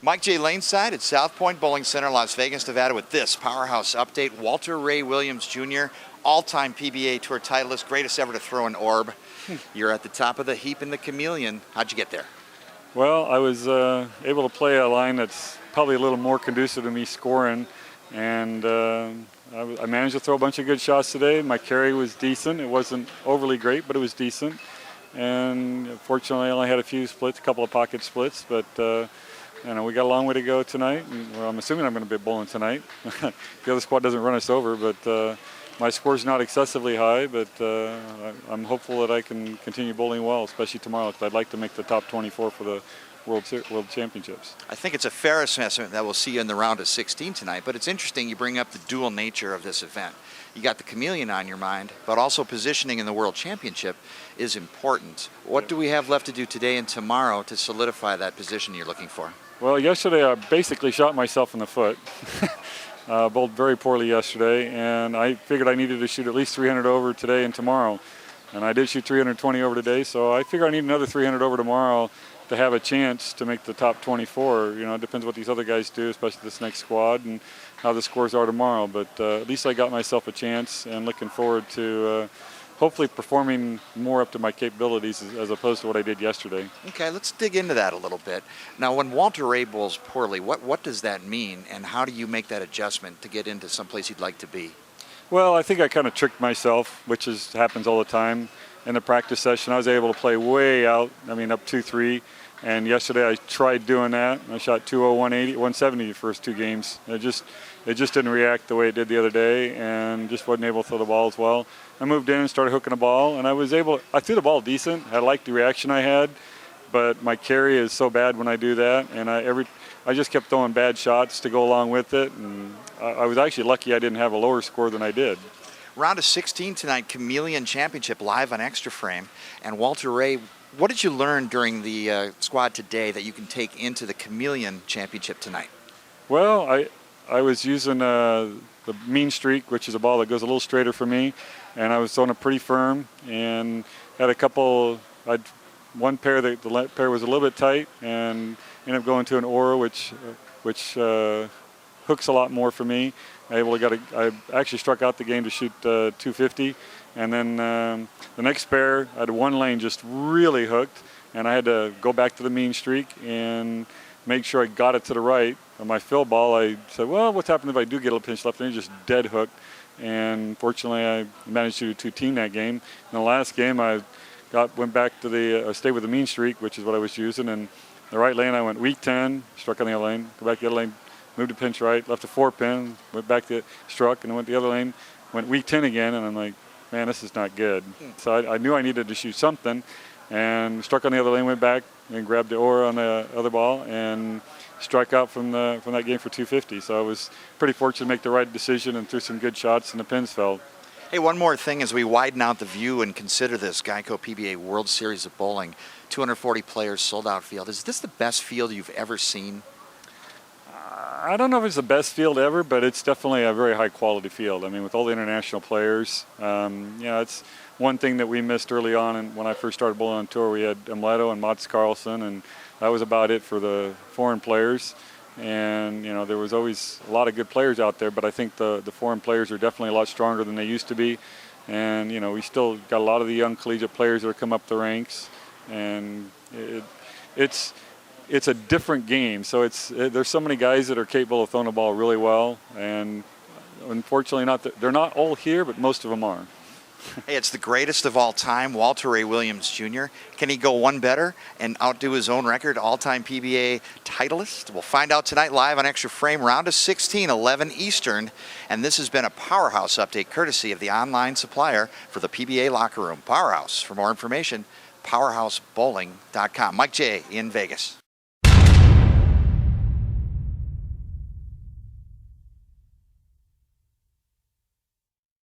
Mike J. Laneside at South Point Bowling Center, Las Vegas, Nevada, with this powerhouse update. Walter Ray Williams Jr., all-time PBA Tour titleist, greatest ever to throw an orb. You're at the top of the heap in the Chameleon. How'd you get there? Well, I was able to play a line that's probably a little more conducive to me scoring, and I managed to throw a bunch of good shots today. My carry was decent. It wasn't overly great, but it was decent. And fortunately, I only had a few splits, a couple of pocket splits, but we got a long way to go tonight. And, well, I'm assuming I'm going to be bowling tonight. The other squad doesn't run us over, but my score's not excessively high, but I'm hopeful that I can continue bowling well, especially tomorrow, because I'd like to make the top 24 for the World Championships. I think it's a fair assessment that we'll see you in the round of 16 tonight, but it's interesting you bring up the dual nature of this event. You got the Chameleon on your mind, but also positioning in the World Championship is important. What do we have left to do today and tomorrow to solidify that position you're looking for? Well, yesterday I basically shot myself in the foot. Bowled very poorly yesterday, and I figured I needed to shoot at least 300 over today and tomorrow. And I did shoot 320 over today, so I figure I need another 300 over tomorrow to have a chance to make the top 24. You know, it depends what these other guys do, especially this next squad, and how the scores are tomorrow. But at least I got myself a chance, and looking forward to hopefully performing more up to my capabilities as opposed to what I did yesterday. Okay, let's dig into that a little bit. Now, when Walter Ray bowls poorly, what does that mean, and how do you make that adjustment to get into someplace you'd like to be? Well, I think I kind of tricked myself, which happens all the time. In the practice session, I was able to play way out, up 2-3. And yesterday I tried doing that. I shot 2-0, 180, 170 the first two games. It just didn't react the way it did the other day, and just wasn't able to throw the ball as well. I moved in and started hooking the ball, and I threw the ball decent. I liked the reaction I had, but my carry is so bad when I do that, and I just kept throwing bad shots to go along with it, and I was actually lucky I didn't have a lower score than I did. Round of 16 tonight, Chameleon Championship live on Extra Frame, and Walter Ray, what did you learn during the squad today that you can take into the Chameleon Championship tonight? Well, I was using the mean streak, which is a ball that goes a little straighter for me, and I was throwing it pretty firm, and had a couple. One pair, the pair was a little bit tight, and ended up going to an aura, which hooks a lot more for me. I actually struck out the game to shoot 250, and then the next pair I had one lane just really hooked, and I had to go back to the mean streak and make sure I got it to the right. On my fill ball, I said, well, what's happened if I do get a pinch left? And it just dead hooked, and fortunately I managed to two-team that game. In the last game, I went back to stay with the mean streak, which is what I was using, and the right lane I went weak 10, struck on the other lane, go back to the other lane, moved to pinch right, left a 4-pin, went back to struck, and went the other lane, went weak 10 again, and I'm like, man, this is not good. So I knew I needed to shoot something, and struck on the other lane, went back and grabbed the aura on the other ball, and struck out from that game for 250. So I was pretty fortunate to make the right decision and threw some good shots, and the pins fell. Hey, one more thing as we widen out the view and consider this GEICO PBA World Series of Bowling, 240 players, sold-out field. Is this the best field you've ever seen? I don't know if it's the best field ever, but it's definitely a very high-quality field. I mean, with all the international players, it's one thing that we missed early on. And when I first started bowling on tour, we had Amleto and Mats Carlson, and that was about it for the foreign players. And there was always a lot of good players out there, but I think the foreign players are definitely a lot stronger than they used to be. And we still got a lot of the young collegiate players that are come up the ranks, and it's a different game. So there's so many guys that are capable of throwing the ball really well, and unfortunately they're not all here, but most of them are. Hey, it's the greatest of all time, Walter Ray Williams Jr. Can he go one better and outdo his own record, all-time PBA titleist? We'll find out tonight live on Extra Frame, round of 16, 11 Eastern. And this has been a Powerhouse update courtesy of the online supplier for the PBA locker room, Powerhouse. For more information, powerhousebowling.com. Mike J. in Vegas.